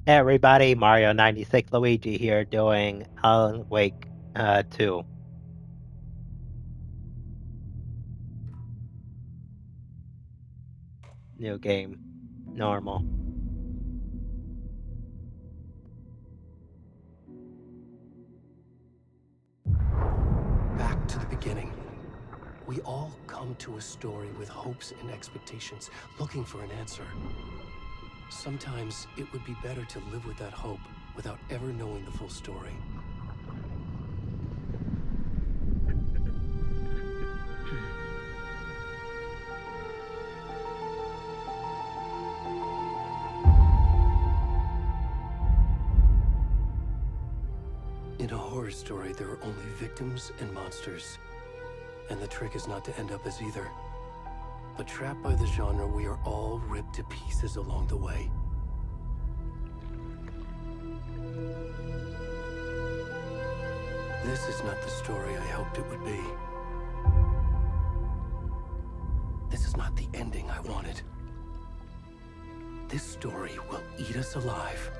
Hey everybody, Mario 96 Luigi here doing Alan Wake 2. New game. Normal. Back to the beginning. We all come to a story with hopes and expectations, looking for an answer. Sometimes it would be better to live with that hope without ever knowing the full story. In a horror story, there are only victims and monsters. And the trick is not to end up as either. But trapped by the genre, we are all ripped to pieces along the way. This is not the story I hoped it would be. This is not the ending I wanted. This story will eat us alive.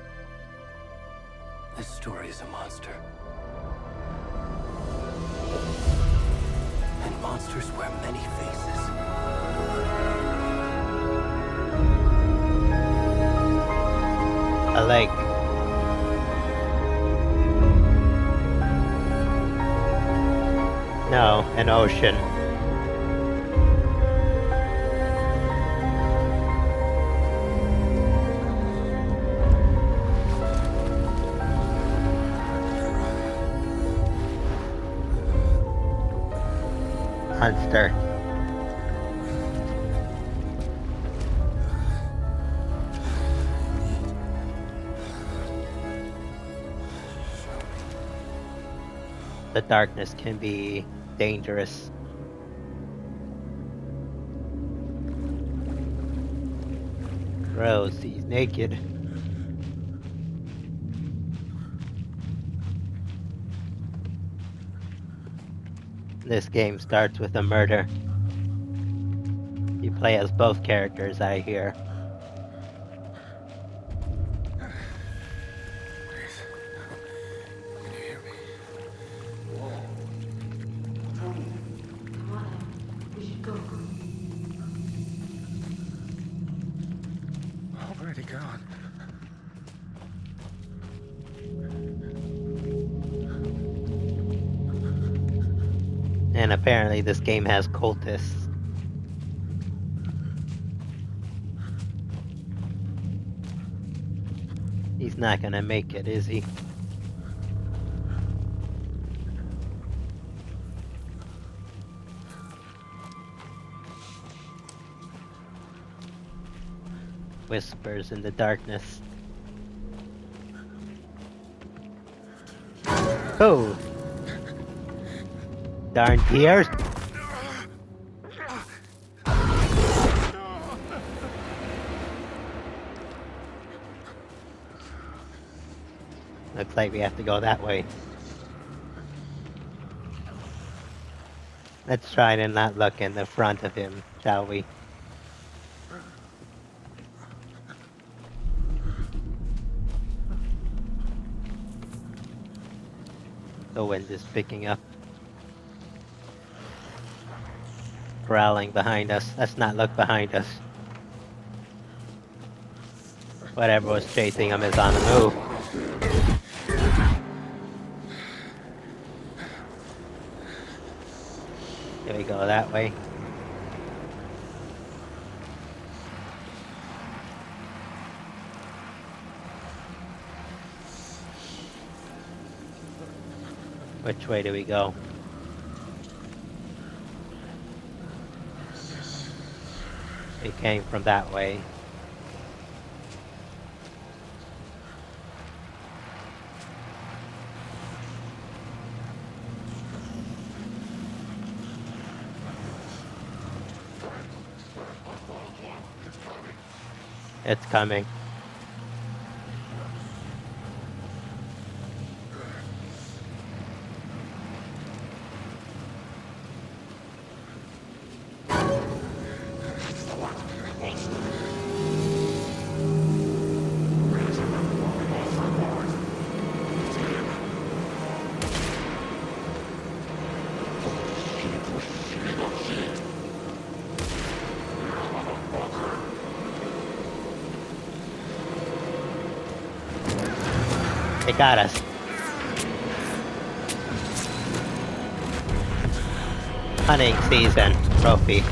This story is a monster. And monsters wear many faces. A lake. No, an ocean. Monster. The darkness can be dangerous. Gross, he's naked. This game starts with a murder. You play as both characters, I hear. Can you hear me? Tony, come on now. We should go. Already gone. And apparently this game has cultists. He's not gonna make it, is he? Whispers in the darkness. Oh! Darn tears! Looks like we have to go that way. Let's try to not look in the front of him, shall we? The wind is picking up. Growling behind us. Let's not look behind us. Whatever was chasing him is on the move. Here we go that way. Which way do we go? We came from that way. It's coming. They got us. Hunting season trophy.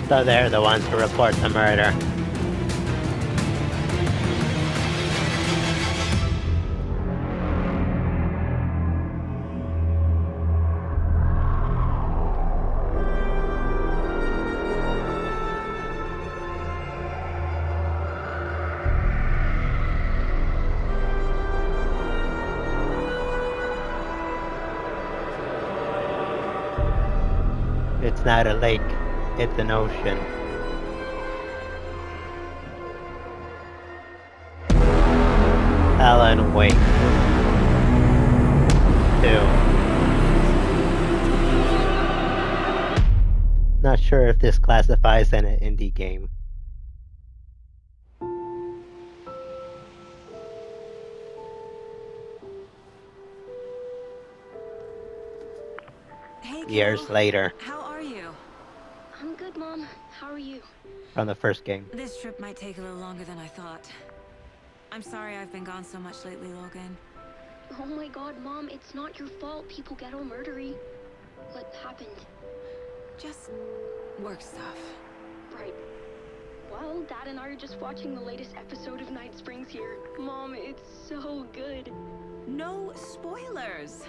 So they're the ones who report the murder. It's not a lake, it's an ocean. Alan Wake 2. Not sure if this classifies as an indie game. Hey, Years kiddo. later How are you? I'm good, Mom. How are you? from the first game. This trip might take a little longer than I thought. I'm sorry I've been gone so much lately, Logan. Oh my god, Mom, it's not your fault people get all murdery. What happened? Just work stuff. Right. Well, Dad and I are just watching the latest episode of Night Springs here. Mom, it's so good. No spoilers.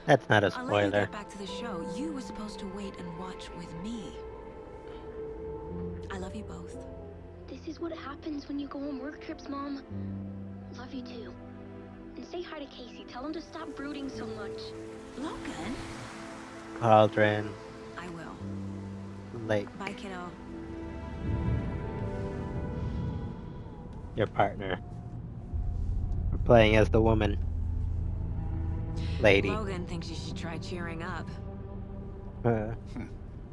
That's not a I'll let you spoiler. get back to the show. You were supposed to wait and watch with me. I love you both. This is what happens when you go on work trips, Mom. Love you too. And say hi to Casey. Tell him to stop brooding so much. Logan? Cauldron I will. Lake, Bye, kiddo. your partner. We're playing as the woman. Lady. Logan thinks you should try cheering up.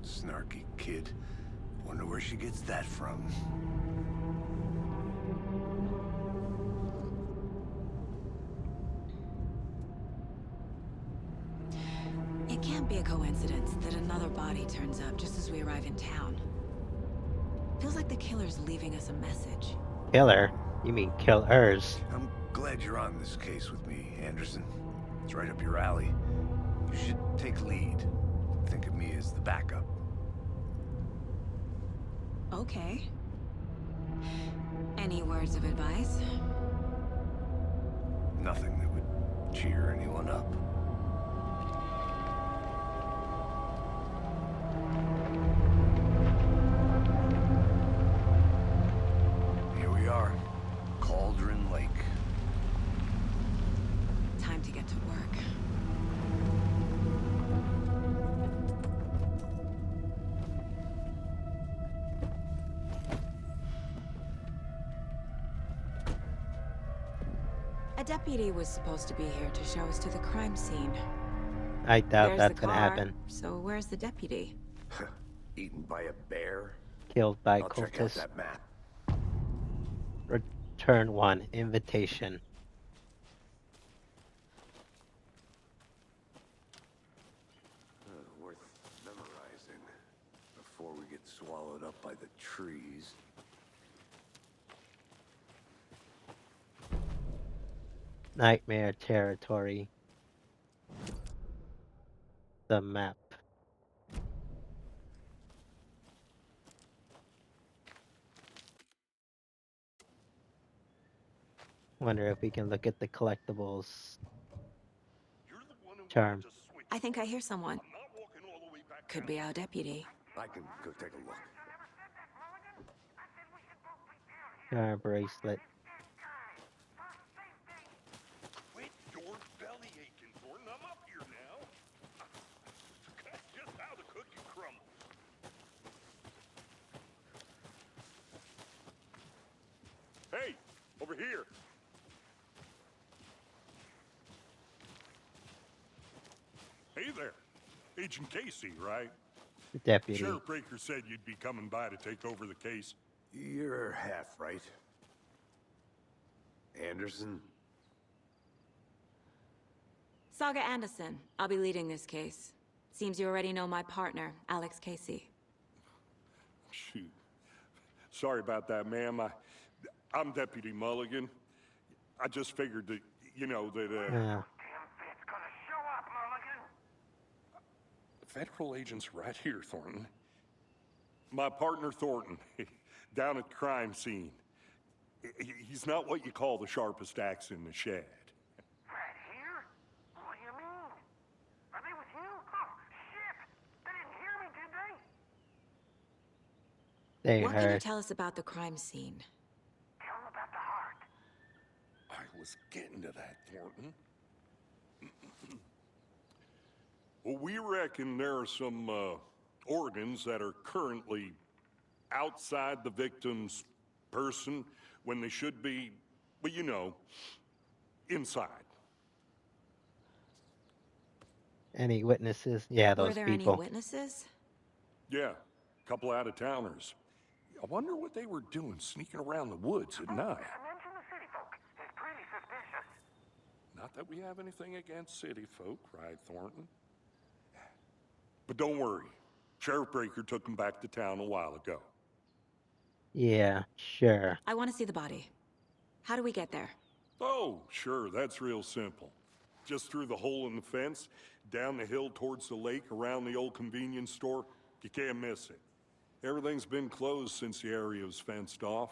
Snarky kid. Wonder where she gets that from. It can't be a coincidence that another body turns up just as we arrive in town. Feels like the killer's leaving us a message. Killer? You mean killers? I'm glad you're on this case with me, Anderson. It's right up your alley. You should take lead. Think of me as the backup. Okay. Any words of advice? Nothing that would cheer anyone up. Here we are. Cauldron Lake. Time to get to work. A deputy was supposed to be here to show us to the crime scene. I doubt There's that's the gonna car, happen. So where's the deputy? Eaten by a bear? Killed by I'll check out cultists. that map. Turn 1. Invitation. Worth memorizing before we get swallowed up by the trees. Nightmare territory. The map. Wonder if we can look at the collectibles. Charm. I think I hear someone. Could be our deputy. I can go take a look. Charm bracelet. Quit your belly aching, Over here. Hey there. Agent Casey, right? Deputy. Sheriff Breaker said you'd be coming by to take over the case. You're half right. Anderson? Saga Anderson. I'll be leading this case. Seems you already know my partner, Alex Casey. Shoot. Sorry about that, ma'am. I'm Deputy Mulligan. I just figured that, you know, that, Yeah. Federal agents right here, Thornton. My partner, Thornton, down at the crime scene. He's not what you call the sharpest axe in the shed. Right here? What do you mean? Are they with you? Oh, shit! They didn't hear me, did they? They What can you heard. tell us about the crime scene? Tell them about the heart. I was getting to that, Thornton. Well, we reckon there are some organs that are currently outside the victim's person when they should be, well, you know, inside. Any witnesses? Yeah, Were those there people. any witnesses? Yeah, a couple out-of-towners. I wonder what they were doing sneaking around the woods at night. Mention the city folk. It's pretty suspicious. Not that we have anything against city folk, right, Thornton? But don't worry. Sheriff Breaker took them back to town a while ago. Yeah, sure. I want to see the body. How do we get there? Oh, sure, that's real simple. Just through the hole in the fence, down the hill towards the lake, around the old convenience store. You can't miss it. Everything's been closed since the area was fenced off.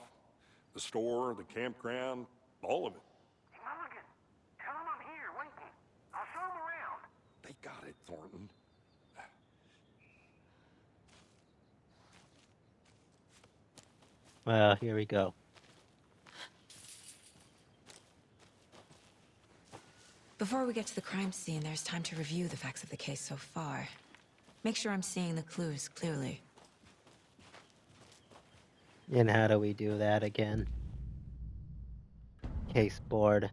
The store, the campground, all of it. Mulligan, tell them I'm here, waiting. I'll show them around. They got it, Thornton. Well, here we go. Before we get to the crime scene, there's time to review the facts of the case so far. Make sure I'm seeing the clues clearly. And how do we do that again? Case board.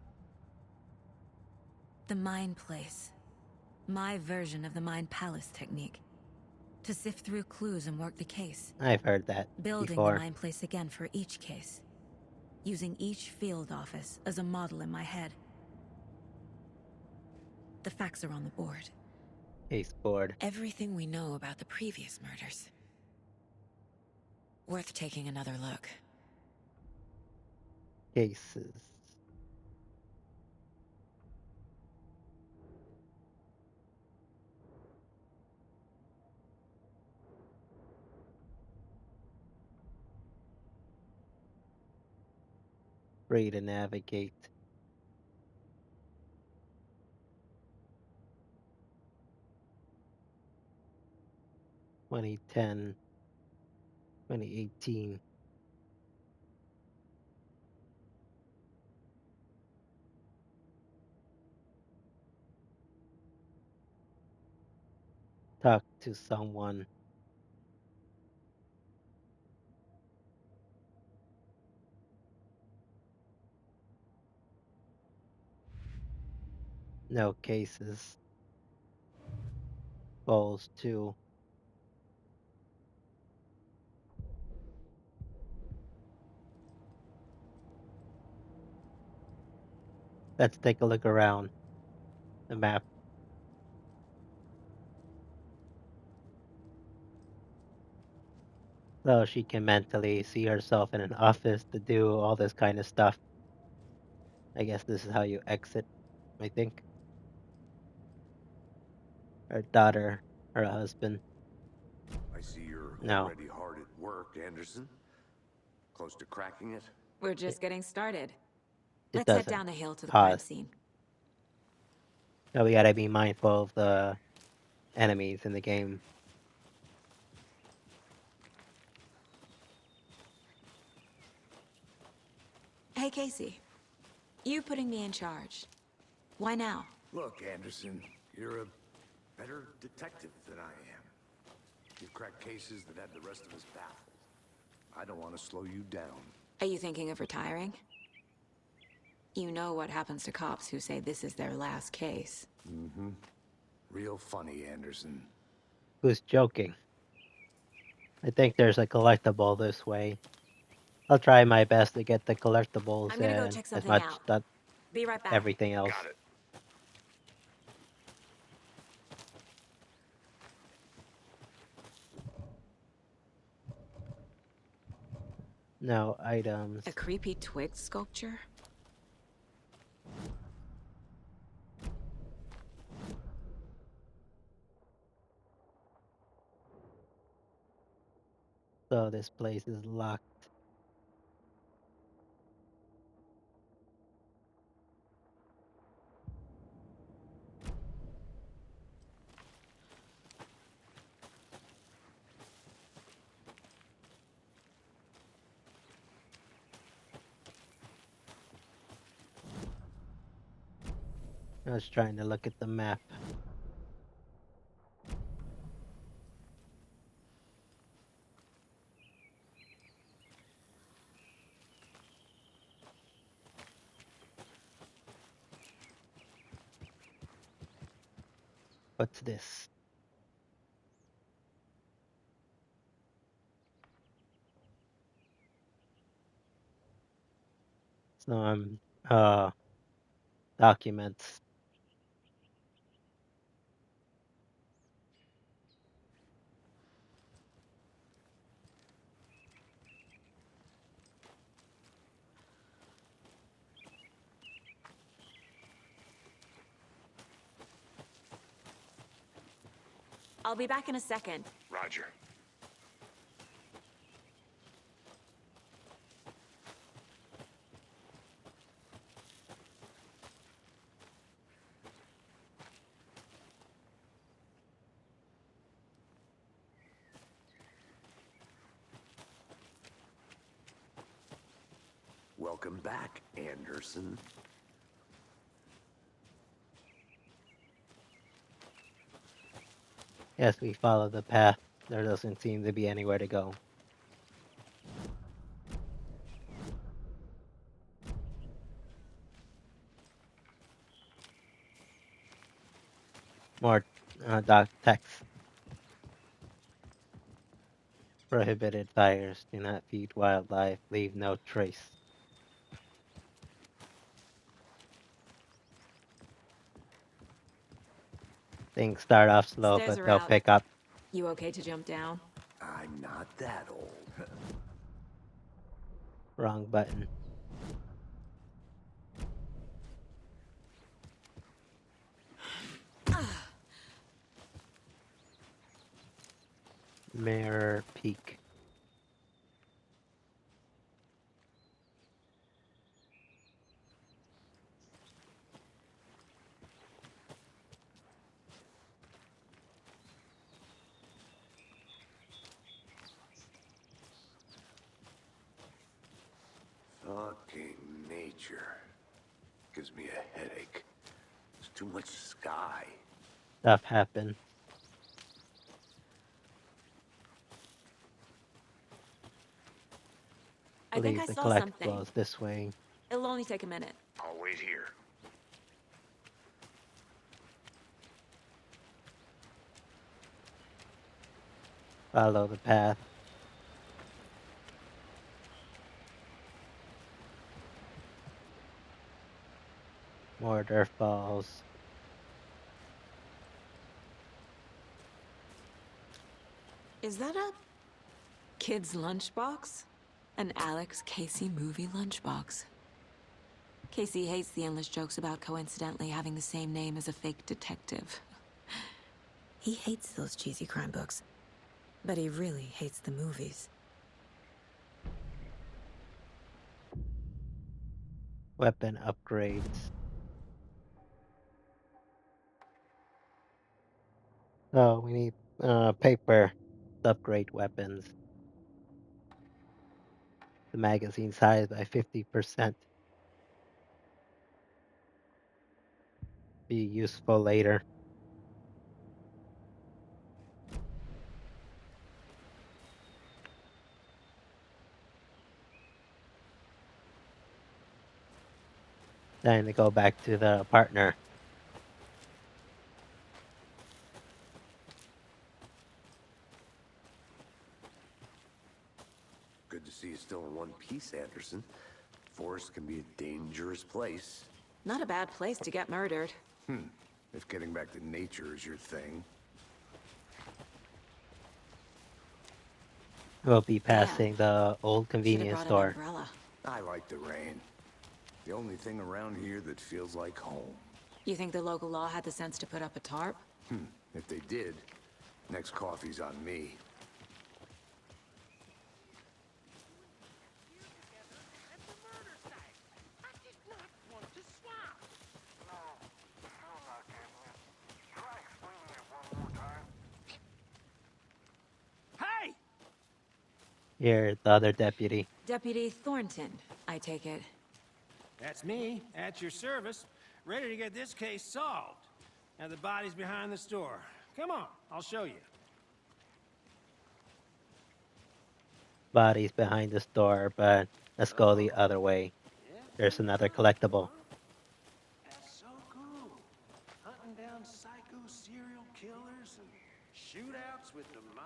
The Mind Place. My version of the Mind Palace technique. To sift through clues and work the case. I've heard that Building before. the Mind Place again for each case. Using each field office as a model in my head. The facts are on the board. Case board. Everything we know about the previous murders. Worth taking another look. Cases. Free to navigate. (2010) 2018. Talk to someone. No cases. Goals 2. Let's take a look around the map. So she can mentally see herself in an office to do all this kind of stuff. I guess this is how you exit, I think. Her daughter, her husband. I see you're No. already hard at work, Anderson. Close to cracking it? We're just getting started. It Let's head doesn't down the hill to the crime pause. scene. So we gotta be mindful of the enemies in the game. Hey, Casey. You putting me in charge. Why now? Look, Anderson, you're a better detective than I am. You've cracked cases that had the rest of us baffled. I don't want to slow you down. Are you thinking of retiring? You know what happens to cops who say this is their last case. Mm-hmm. Real funny, Anderson. Who's joking? I think there's a collectible this way. I'll try my best to get the collectibles I'm gonna go and check as something much out. that Be right back. everything else. Got it. No items. A creepy twig sculpture? So this place is locked. I was trying to look at the map. What's this? Some documents. I'll be back in a second. Roger. Welcome back, Anderson. Yes, we follow the path. There doesn't seem to be anywhere to go. More doc text. Prohibited fires. Do not feed wildlife. Leave no trace. Things start off slow, Stairs but are they'll out. pick up. You okay to jump down? I'm not that old. Wrong button. Mirror Peak. Fucking nature. Gives me a headache. There's too much sky. Stuff happened. I think Believe I the saw something. collectibles this way. It'll only take a minute. I'll wait here. Follow the path. More dirt balls. Is that a kid's lunchbox? An Alex Casey movie lunchbox. Casey hates the endless jokes about coincidentally having the same name as a fake detective. He hates those cheesy crime books, but he really hates the movies. Weapon upgrades. Oh, we need paper to upgrade weapons. The magazine size by 50%. Be useful later. Time to go back to the partner. Good to see you still in one piece, Anderson. Forest can be a dangerous place. Not a bad place to get murdered. If getting back to nature is your thing. We'll be passing the old Should have convenience brought an store. umbrella. I like the rain. The only thing around here that feels like home. You think the local law had the sense to put up a tarp? If they did, next coffee's on me. At the murder site. I did not want to swap. No, I'm not getting it. Try explaining it one more time. Hey! Here, the other deputy. Deputy Thornton, I take it. That's me, at your service, ready to get this case solved. Now the body's behind the store. Come on, I'll show you. Body's behind the store, but let's go the other way. There's another collectible. That's so cool. Hunting down psycho serial killers and shootouts with the mob.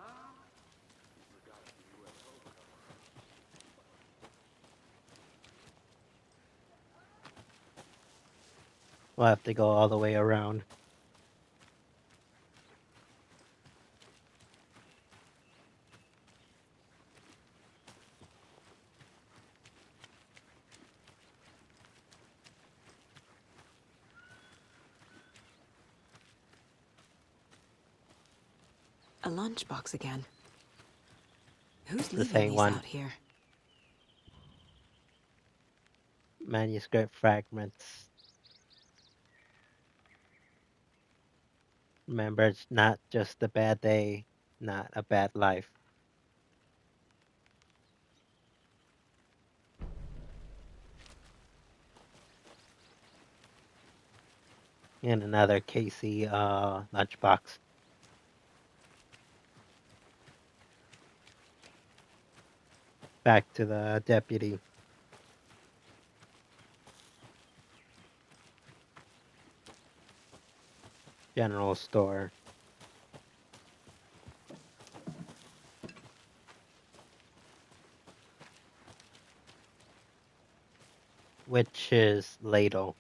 We'll have to go all the way around. A lunchbox again. Who's The leaving same these one. out here? Manuscript fragments. Remember, it's not just a bad day, not a bad life. And another Casey lunchbox. Back to the deputy. General store. Witch's ladle.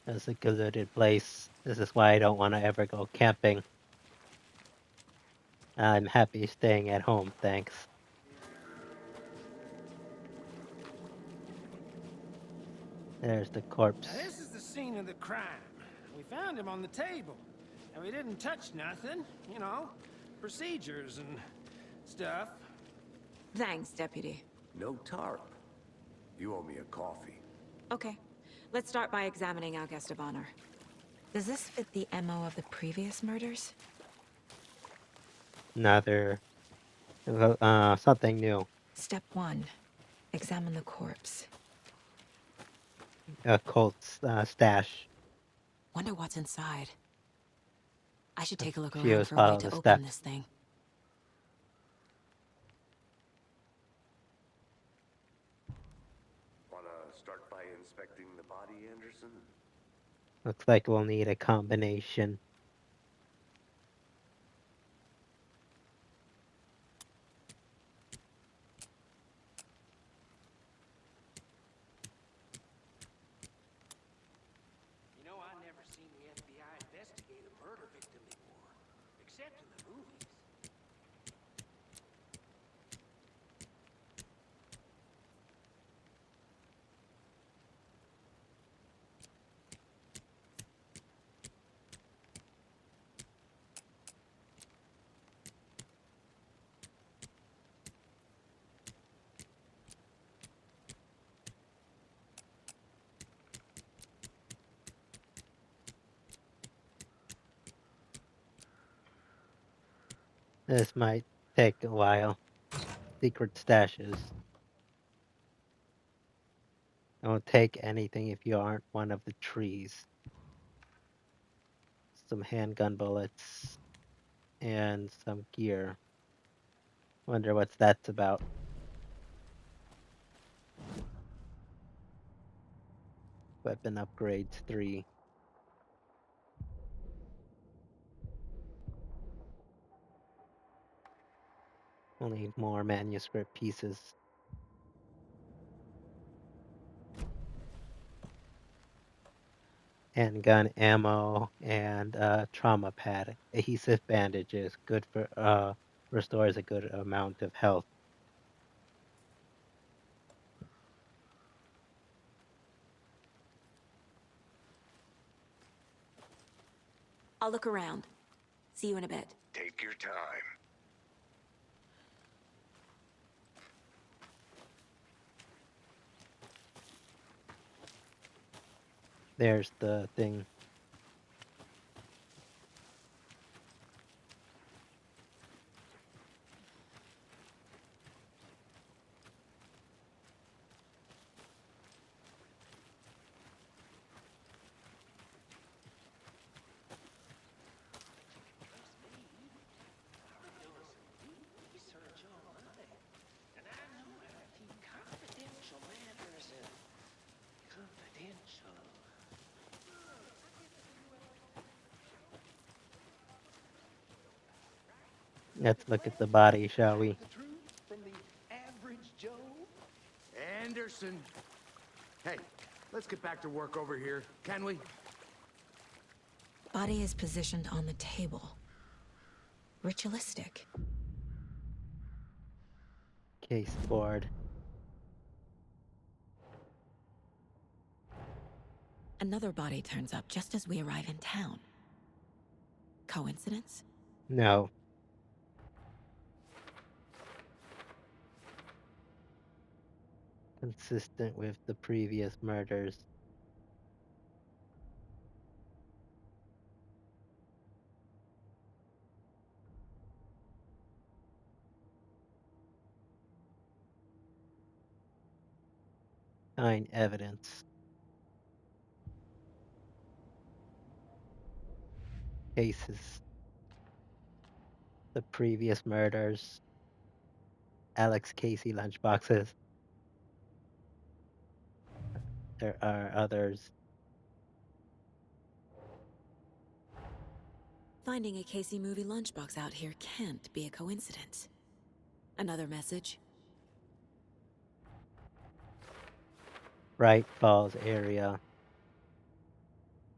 That's a secluded place. This is why I don't want to ever go camping. I'm happy staying at home, thanks. There's the corpse. Now this is the scene of the crime. We found him on the table. And we didn't touch nothing, you know, procedures and stuff. Thanks, Deputy. No tarp. You owe me a coffee. Okay, let's start by examining our guest of honor. Does this fit the MO of the previous murders? Another, something new. Step 1. Examine the corpse. A Colt's stash. Wonder what's inside. I should take a look She around was for a way part to of the open step. this thing. Wanna start by inspecting the body, Anderson? Looks like we'll need a combination. You know, I never seen the FBI investigate a murder victim before. Except in the movies. This might take a while. Secret stashes. Don't take anything if you aren't one of the trees. Some handgun bullets and some gear. Wonder what that's about. Weapon upgrades 3. Only more manuscript pieces. Handgun ammo and trauma pad. Adhesive bandages. Good for restores a good amount of health. I'll look around. See you in a bit. Take your time. There's the thing. And I know how to keep confidential matters confidential. Let's look at the body, shall we? The truth from the average Joe? Anderson! Hey, let's get back to work over here, can we? Body is positioned on the table. Ritualistic. Case board. Another body turns up just as we arrive in town. Coincidence? No. Consistent with the previous murders. Find evidence. Cases. The previous murders. Alex Casey lunchboxes. There are others. Finding a Casey movie lunchbox out here can't be a coincidence. Another message? Bright Falls area.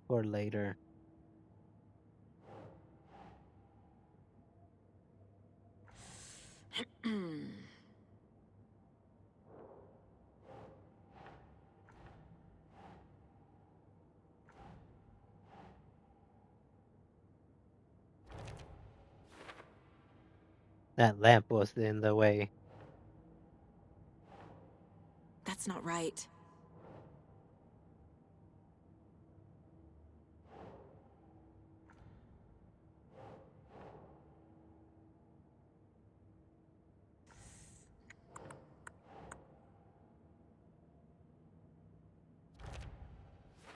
For later. That lamp was in the way. That's not right.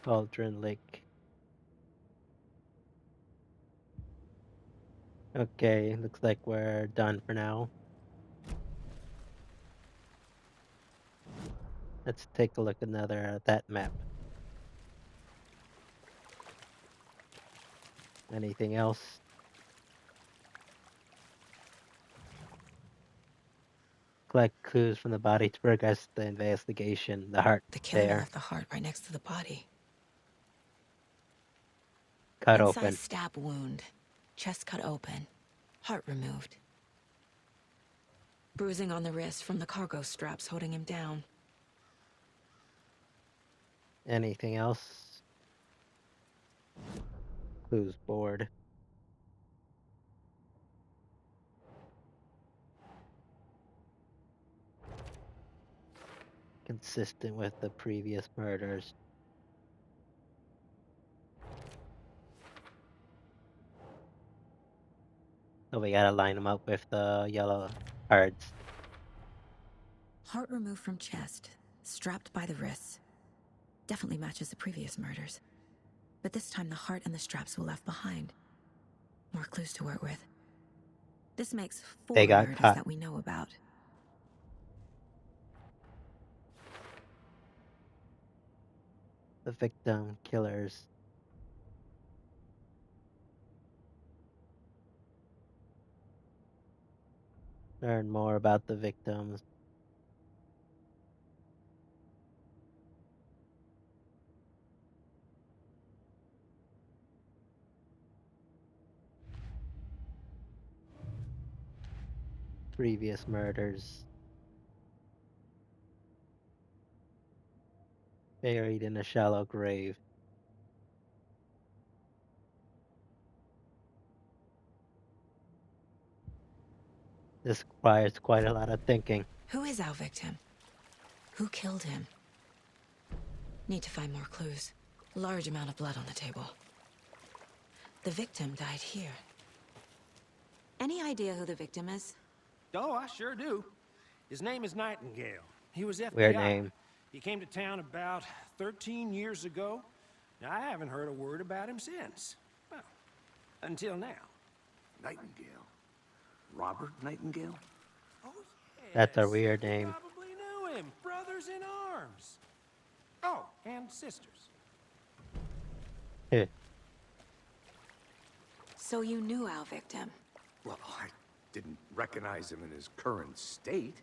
Cauldron Lake. Okay, looks like we're done for now. Let's take a look another at that map. Anything else? Collect clues from the body to progress the investigation. The heart The killer there. left the heart right next to the body. Cut Incise open. stab wound. Chest cut open. Heart removed. Bruising on the wrist from the cargo straps holding him down. Anything else? Clues board. Consistent with the previous murders. So we gotta line them up with the yellow cards. Heart removed from chest. Strapped by the wrists. Definitely matches the previous murders. But this time the heart and the straps were left behind. More clues to work with. This makes 4 They got murders caught. that we know about. The victim killers. Learn more about the victims. Previous murders. Buried in a shallow grave. This requires quite a lot of thinking. Who is our victim? Who killed him? Need to find more clues. Large amount of blood on the table. The victim died here. Any idea who the victim is? Oh, I sure do. His name is Nightingale. He was FBI. Weird name. He came to town about 13 years ago. Now, I haven't heard a word about him since. Well, until now. Nightingale? Robert Nightingale? Oh, That's a yes, weird you name. probably knew him. Brothers in arms. Oh, and sisters. Heh. So you knew our victim. Well, I didn't recognize him in his current state.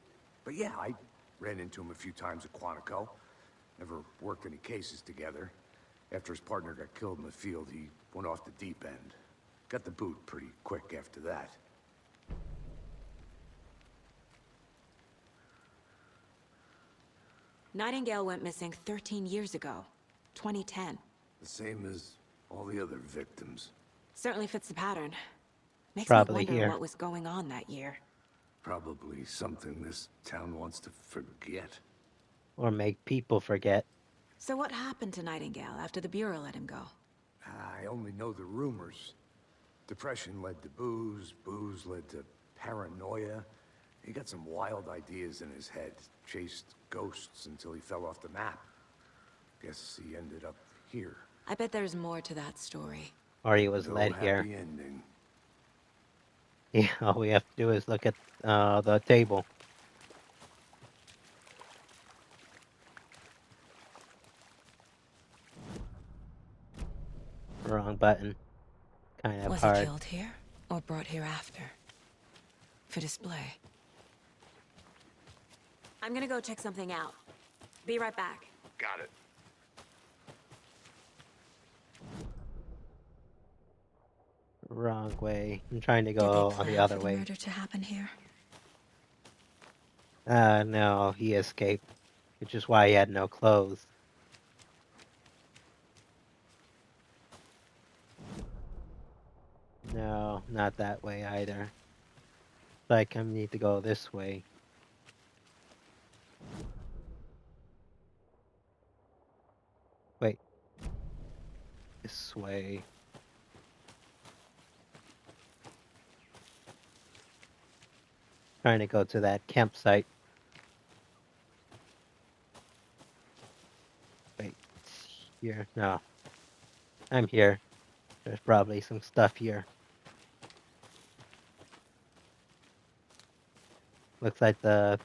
But yeah, I ran into him a few times at Quantico. Never worked any cases together. After his partner got killed in the field, he went off the deep end. Got the boot pretty quick after that. Nightingale went missing 13 years ago. 2010. The same as all the other victims. Certainly fits the pattern. Makes Probably me wonder here. what was going on that year. Probably something this town wants to forget. Or make people forget. So what happened to Nightingale after the Bureau let him go? I only know the rumors. Depression led to booze, booze led to paranoia. He got some wild ideas in his head, chased ghosts until he fell off the map. Guess he ended up here. I bet there's more to that story. Or he was No led here. happy ending. Yeah, all we have to do is look at the table. Wrong button. Kind of Was hard. he killed here or brought here after? For display. I'm gonna go check something out. Be right back. Got it. Wrong way. I'm trying to Did they go on plan the other for the way. murder to happen here? No, he escaped. Which is why he had no clothes. No, not that way either. Like I need to go this way. Wait. This way. Trying to go to that campsite. Wait. Here. No. I'm here. There's probably some stuff here. Looks like the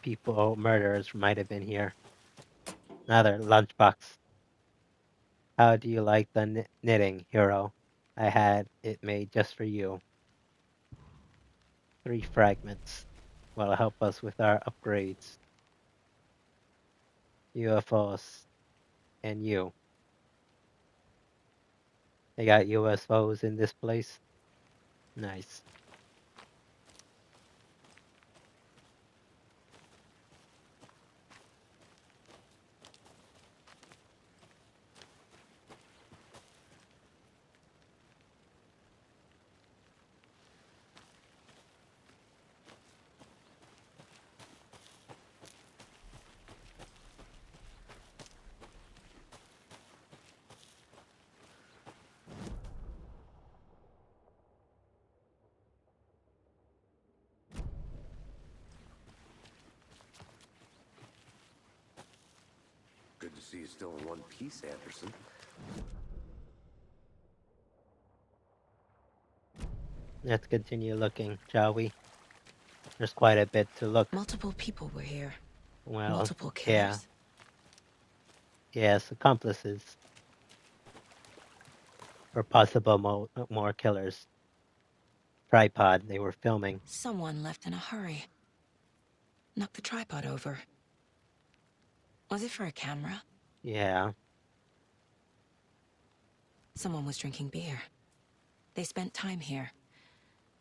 murderers might have been here. Another lunchbox. How do you like the knitting, hero? I had it made just for you. 3 fragments. Will help us with our upgrades. UFOs. And you. They got UFOs in this place. Nice. see you still in one piece, Anderson. Let's continue looking, shall we? There's quite a bit to look. Multiple people were here. Well, Multiple yeah. killers. Yes, accomplices. Or possible more killers. Tripod, they were filming. Someone left in a hurry. Knocked the tripod over. Was it for a camera? Yeah. Someone was drinking beer. They spent time here.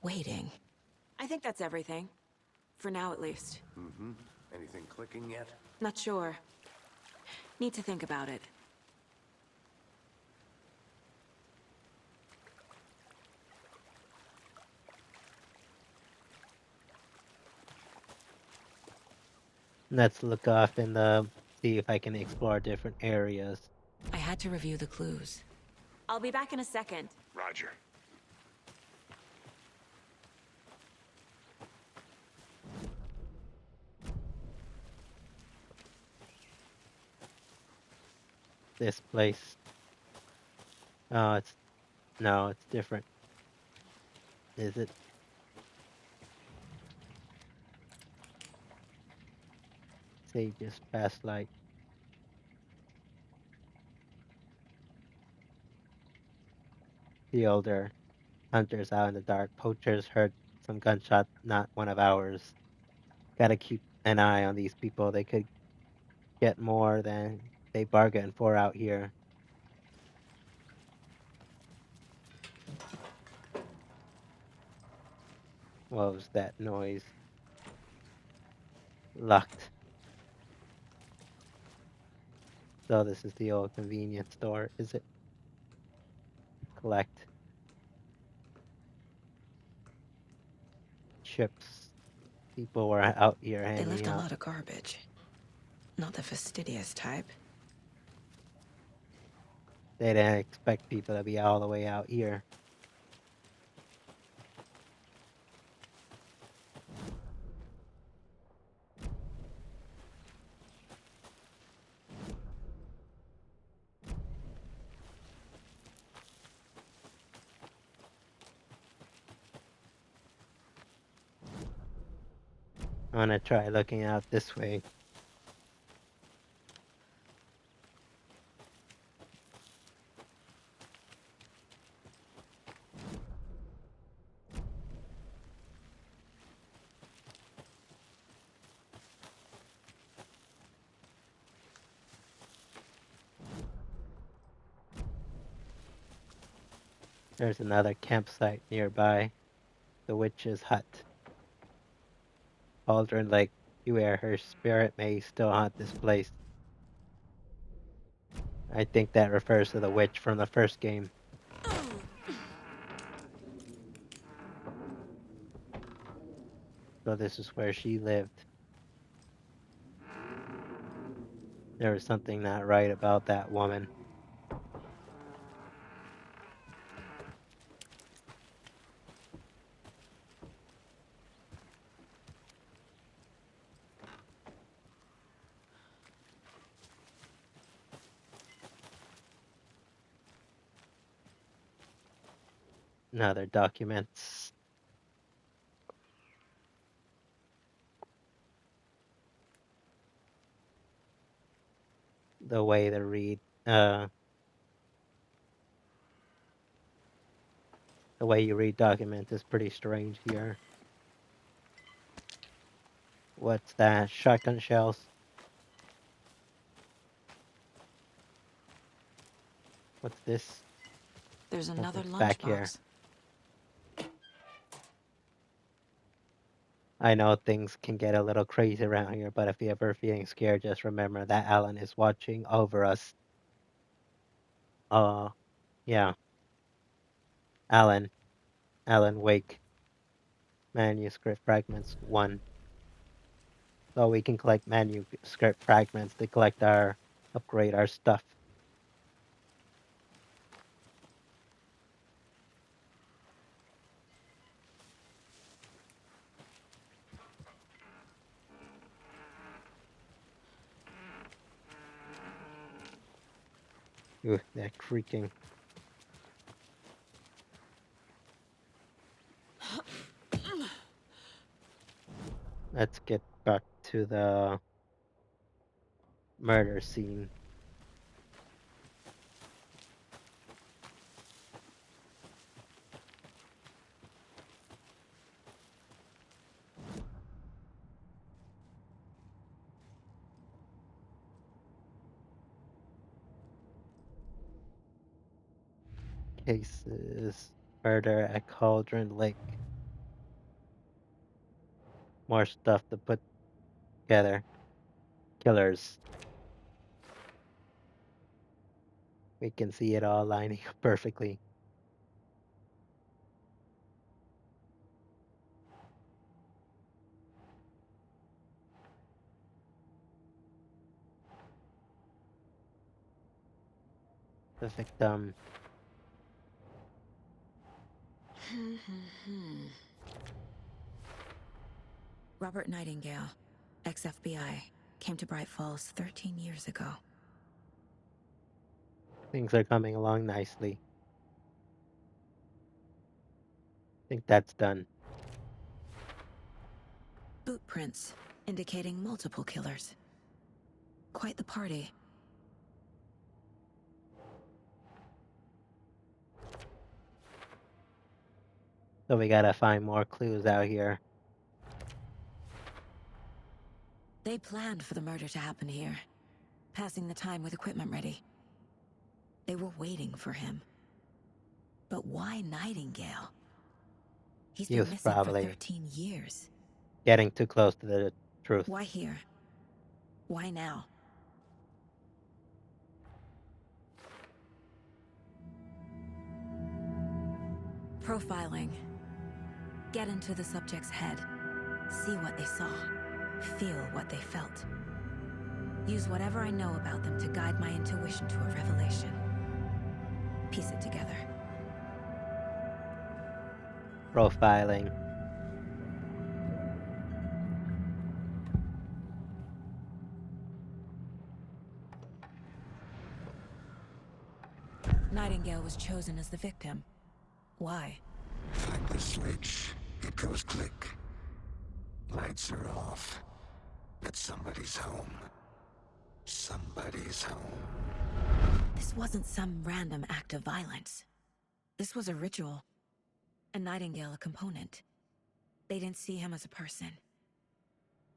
Waiting. I think that's everything. For now, at least. Mm-hmm. Anything clicking yet? Not sure. Need to think about it. Let's look off in the... see if I can explore different areas. I had to review the clues. I'll be back in a second. Roger. This place. Oh, it's... no, it's different. Is it? Say just past light. The older hunters out in the dark. Poachers heard some gunshot, not one of ours. Gotta keep an eye on these people. They could get more than they bargained for out here. What was that noise? Locked. So this is the old convenience store, is it? Collect. Chips. People were out here They handing left a out. lot of garbage. Not the fastidious type. They didn't expect people to be all the way out here. I'm gonna try looking out this way. There's another campsite nearby. The witch's hut. Cauldron Lake, beware, her spirit may still haunt this place. I think that refers to the witch from the first game. So this is where she lived. There was something not right about that woman. Another documents. The way to read, the way you read documents is pretty strange here. What's that? Shotgun shells? What's this? There's another Something's back here. lunchbox. I know things can get a little crazy around here, but if you're ever feeling scared, just remember that Alan is watching over us. Yeah. Alan Wake. Manuscript fragments 1. So we can collect manuscript fragments to upgrade our stuff. Ooh, that creaking. Let's get back to the murder scene. Cases. Murder at Cauldron Lake. More stuff to put together. Killers. We can see it all lining up perfectly. The victim. Robert Nightingale, ex-FBI, came to Bright Falls 13 years ago. Things are coming along nicely. Think that's done. Boot prints, indicating multiple killers. Quite the party. So we gotta find more clues out here. They planned for the murder to happen here, passing the time with equipment ready. They were waiting for him. But why Nightingale? He's He been was missing for probably 13 years. getting too close to the truth. Why here? Why now? Profiling. Get into the subject's head. See what they saw. Feel what they felt. Use whatever I know about them to guide my intuition to a revelation. Piece it together. Profiling. Nightingale was chosen as the victim. Why? Find the switch. It goes click. Lights are off. But somebody's home. Somebody's home. This wasn't some random act of violence. This was a ritual. And Nightingale a component. They didn't see him as a person.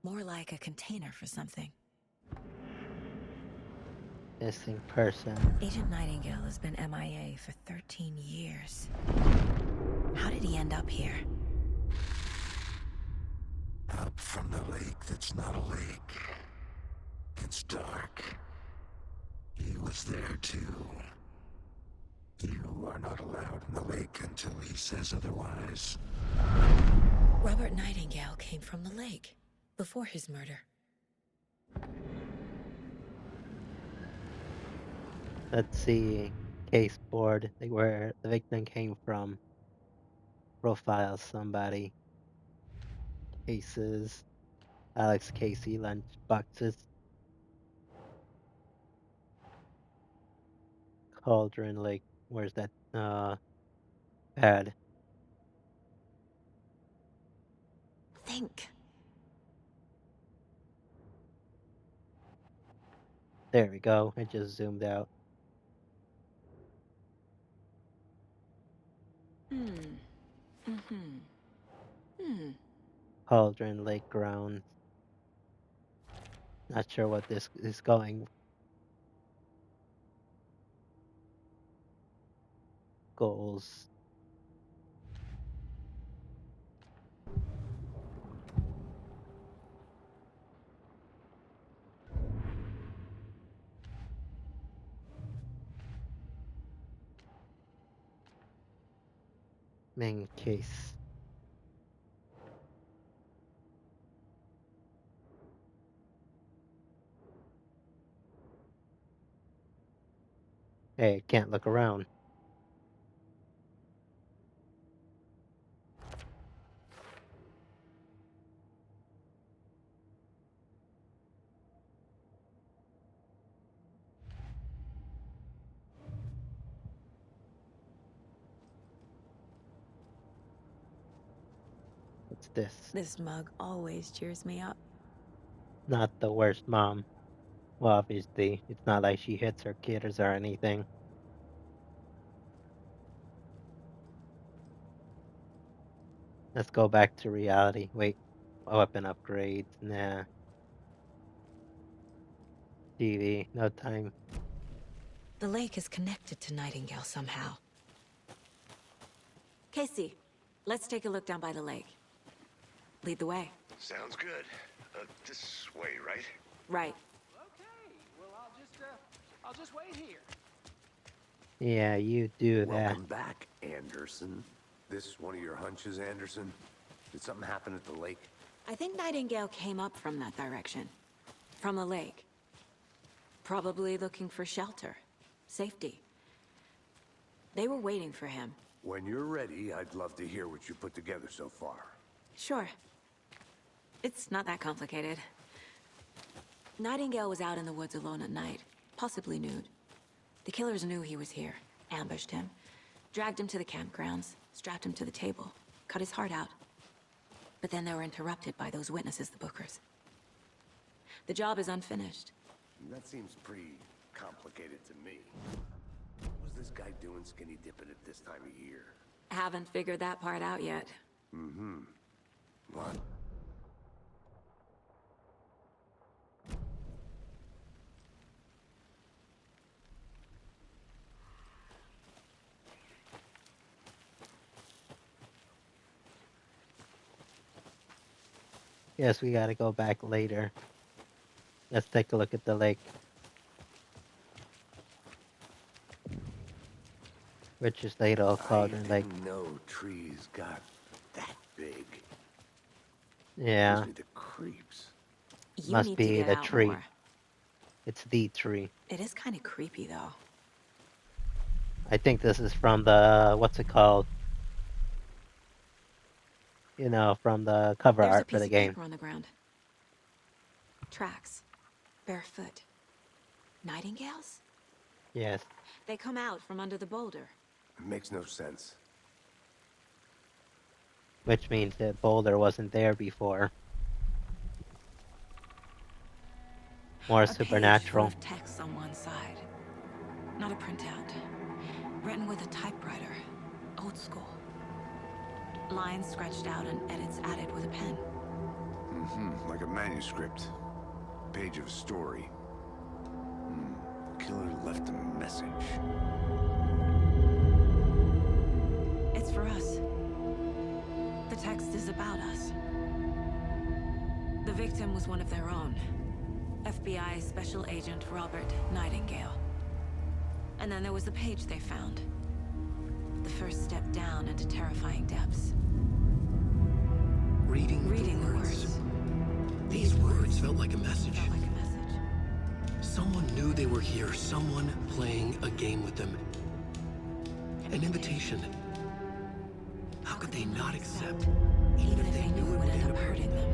More like a container for something. Missing person. Agent Nightingale has been MIA for 13 years. How did he end up here? Up from the lake that's not a lake. It's dark. He was there too. You are not allowed in the lake until he says otherwise. Robert Nightingale came from the lake before his murder. Let's see. Case board. Like where the victim came from. Profile somebody. Cases. Alex Casey lunch boxes. Cauldron Lake. Where's that pad? Think. There we go. I just zoomed out. Cauldron Lake grounds. Not sure what this is going. Goals. Main case. Hey, can't look around. What's this? This mug always cheers me up. Not the worst mom. Well, obviously, it's not like she hits her kids or anything. Let's go back to reality. Wait, weapon upgrades. Nah. TV, no time. The lake is connected to Nightingale somehow. Casey, let's take a look down by the lake. Lead the way. Sounds good. This way, right? Right. Okay, well, I'll just wait here. Yeah, you do that. Welcome back, Anderson. This one of your hunches, Anderson? Did something happen at the lake? I think Nightingale came up from that direction. From the lake. Probably looking for shelter. Safety. They were waiting for him. When you're ready, I'd love to hear what you put together so far. Sure. It's not that complicated. Nightingale was out in the woods alone at night, possibly nude. The killers knew he was here, ambushed him, dragged him to the campgrounds, strapped him to the table, cut his heart out. But then they were interrupted by those witnesses, the Bookers. The job is unfinished. That seems pretty complicated to me. What was this guy doing skinny dipping at this time of year? Haven't figured that part out yet. Mm-hmm. What? Yes, we gotta go back later. Let's take a look at the lake. Richest Ladle Cauldron Lake. didn't know trees got that big. Yeah, Gives me the creeps. You must need be to get the out tree. more. It's the tree. It is kind of creepy, though. I think this is from the, what's it called? You know, from the cover There's a art piece for the of game. paper on the ground. Tracks. Barefoot. Nightingales? Yes. They come out from under the boulder. It makes no sense. Which means that Boulder wasn't there before. More A page full supernatural. of text on one side. Not a printout. Written with a typewriter. Old school. Lines scratched out and edits added with a pen. Mm-hmm. Like a manuscript. Page of a story. Killer left a message. It's for us. The text is about us. The victim was one of their own. FBI Special Agent Robert Nightingale. And then there was the page they found. The first step down into terrifying depths. Reading the the words. These words felt like a message. Felt like a message. Someone knew they were here, someone playing a game with them. An invitation. How could they not accept, Even if they knew it would end up hurting them.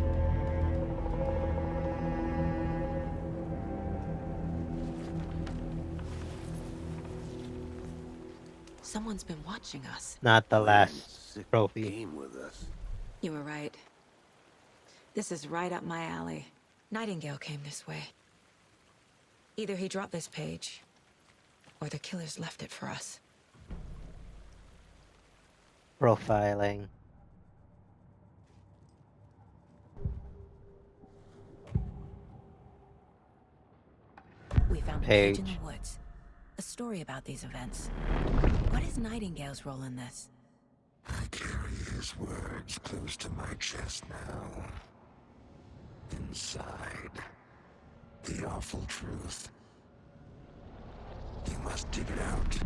Someone's been watching us. Not the Playing last sick trophy. game with us. You were right. This is right up my alley. Nightingale came this way. Either he dropped this page, or the killers left it for us. Profiling. We found a page in the woods. A story about these events. What is Nightingale's role in this? I carry his words close to my chest now. Inside, the awful truth. You must dig it out.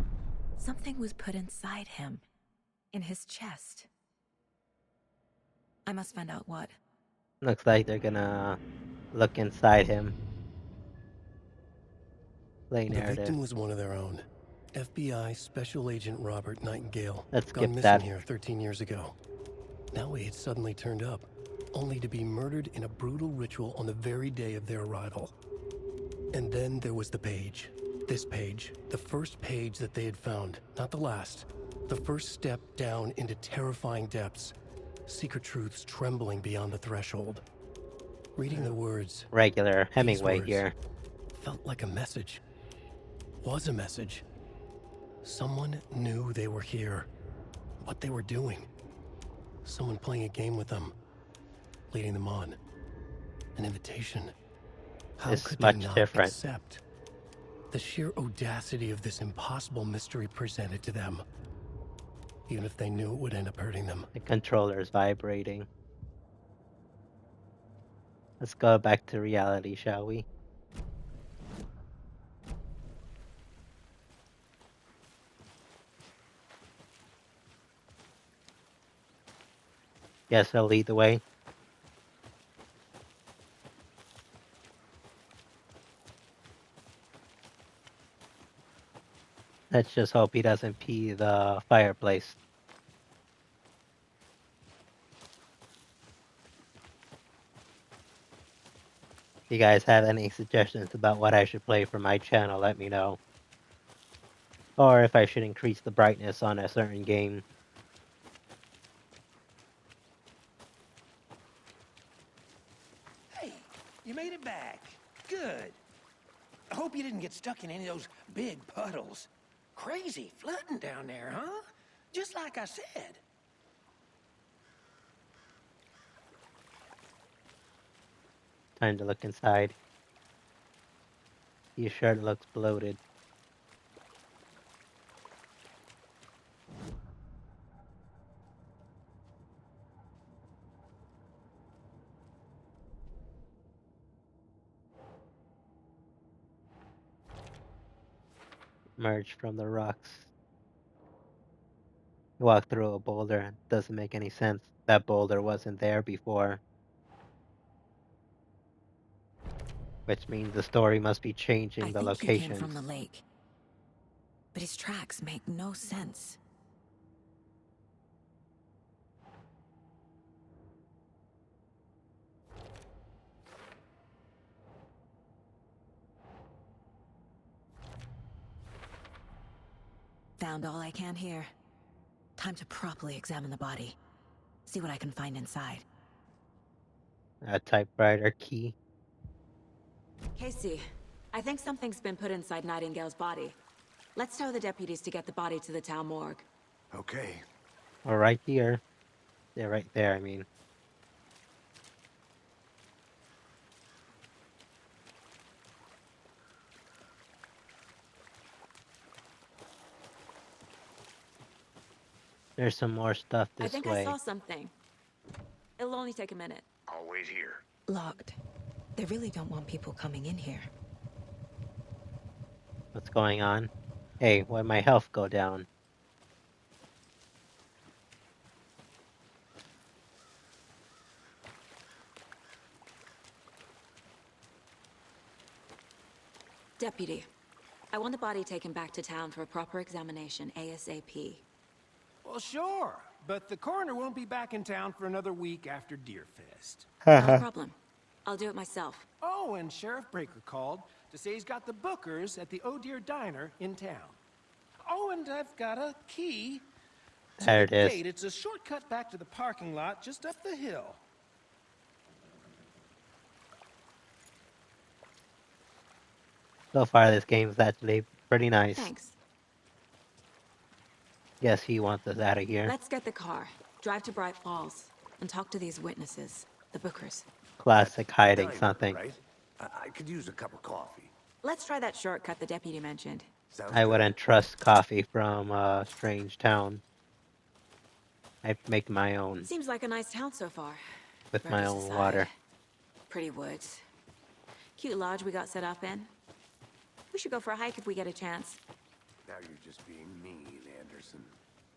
Something was put inside him. In his chest. I must find out what. Looks like they're gonna look inside him. Play The narrative. victim was one of their own. FBI Special Agent Robert Nightingale. Let's gone skip missing that. here 13 years ago. Now he had suddenly turned up, only to be murdered in a brutal ritual on the very day of their arrival. And then there was the page. This page, the first page that they had found, not the last. The first step down into terrifying depths. secret truths trembling beyond the threshold. Reading the words, Regular Hemingway words. here. felt like a message. Was a message. Someone knew they were here. What they were doing. Someone playing a game with them. Leading them on. An invitation. How It's could much they not different. accept the sheer audacity of this impossible mystery presented to them? Even if they knew it would end up hurting them. The controller's vibrating. Let's go back to reality, shall we? Guess I'll lead the way. Let's just hope he doesn't pee the fireplace. If you guys have any suggestions about what I should play for my channel, let me know. Or if I should increase the brightness on a certain game. Hey, you made it back. Good. I hope you didn't get stuck in any of those big puddles. Crazy flooding down there, huh? Just like I said. Time to look inside. Your shirt looks bloated. Emerge from the rocks. You walk through a boulder. Doesn't make any sense. That boulder wasn't there before. Which means the story must be changing I the think he came locations. from the lake. But his tracks make no sense. Found all I can here. Time to properly examine the body. See what I can find inside. A typewriter key. Casey, I think something's been put inside Nightingale's body. Let's tell the deputies to get the body to the town morgue. Okay. Or right here. They're right there, I mean. There's some more stuff I this think way. I saw something. It'll only take a minute. I'll wait here. Locked. They really don't want people coming in here. What's going on? Hey, why'd my health go down? Deputy, I want the body taken back to town for a proper examination ASAP. Well, sure. But the coroner won't be back in town for another week after Deerfest. Not a problem. I'll do it myself. Oh, and Sheriff Breaker called to say he's got the Bookers at the Oh Dear Diner in town. Oh, and I've got a key to There it the is. gate. It's a shortcut back to the parking lot just up the hill. So far, this game's actually pretty nice. Thanks. Yes, he wants us out of here. Let's get the car, drive to Bright Falls, and talk to these witnesses, the Bookers. Classic hiding Diner, something. Right? I could use a cup of coffee. Let's try that shortcut the deputy mentioned. Sounds I good. wouldn't trust coffee from a strange town. I'd make my own Seems like a nice town so far. with my Rivers own aside, water. Pretty woods. Cute lodge we got set up in. We should go for a hike if we get a chance. Now you're just being mean, Anderson.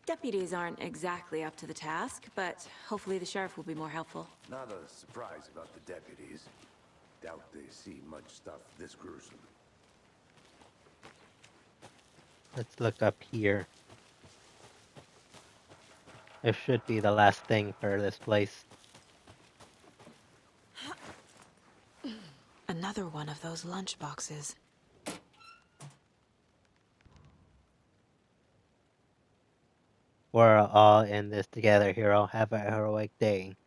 Deputies aren't exactly up to the task, but hopefully the sheriff will be more helpful. Not a surprise about the deputies. Doubt they see much stuff this gruesome. Let's look up here. This should be the last thing for this place. Another one of those lunch boxes. We're all in this together, hero. Have a heroic day.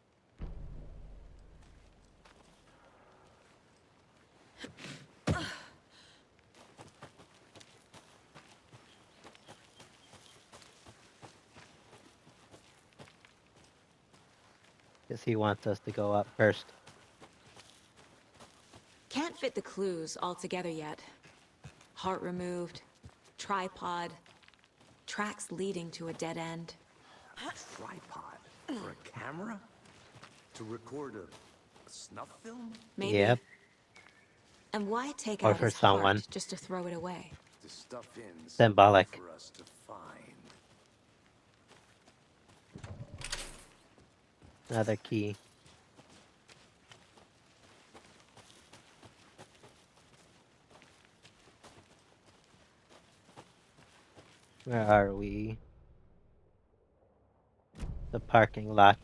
Guess he wants us to go up first. Can't fit the clues all together yet. Heart removed, tripod, tracks leading to a dead end. Tripod? For a camera? To record a snuff film? Maybe. Yep. And why take Or out for his someone. heart just to throw it away? To stuff in Symbolic. something for us to find. Another key. Where are we? The parking lot.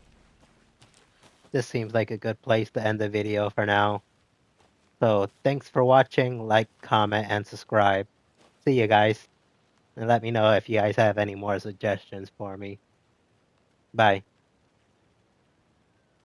This seems like a good place to end the video for now. So thanks for watching, like, comment, and subscribe. See you guys. And let me know if you guys have any more suggestions for me. Bye.